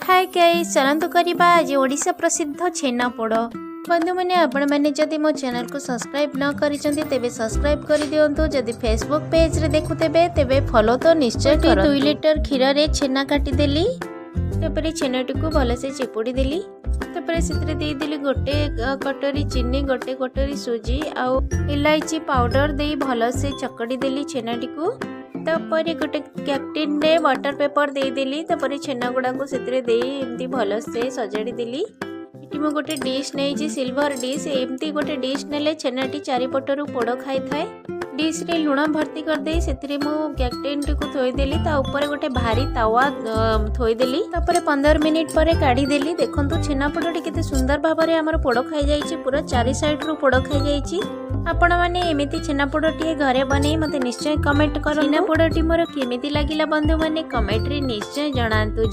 Hi guys चलतु करवा आज ओडिशा प्रसिद्ध छेनापोड़। बंधु मैंने आपण मैंने जदि मो चैनल को सब्सक्राइब न करिसेंती तेबे सब्सक्राइब कर दियंतु। जदि फेसबुक पेज रे देखुतेबे तेबे फॉलो तो निश्चय करो। 2 लिटर क्षीर रे छेना काटी देली, तपर छेनाटी को भलसे चिपुड़ी देली, तपर सेतरे दे देली गोटे कटोरी चीनी, गोटे कटोरी सुजी आउ इलायची पाउडर दे भलसे चकड़ी देली छेनाटी को। तापर गोटे कैप्टिन रे वाटर पेपर दे देली, तापर छेना गुड़ा को सेतरे दे एमती भलसे सजाड़ी देली। इटी मो गोटे डिश नहीं सिल्वर डिश, एमती गोटे डिश नेले छेनाटी चारिपटरू पोड़ खाई थाए। डिश रे लुण भर्ती कर दे सेतरे मो कैप्टिन को थोई देली, ता ऊपर गोटे भारी तावा थोई देली। तापर 15 मिनिट पर काढ़ी देली। देखंतु छेनापोड़टी केते सुंदर भाबरे हमर पोड़ खाई जाईची, पूरा चारि साइड रू पोड़ खाई जाईची। आपण माने एमिति छेनापोड़टी घरे बने मते निश्चय कमेंट करो। छेनापोड़टी मोर केमिति लागिला बंधु माने कमेंट रे निश्चय जणांतु।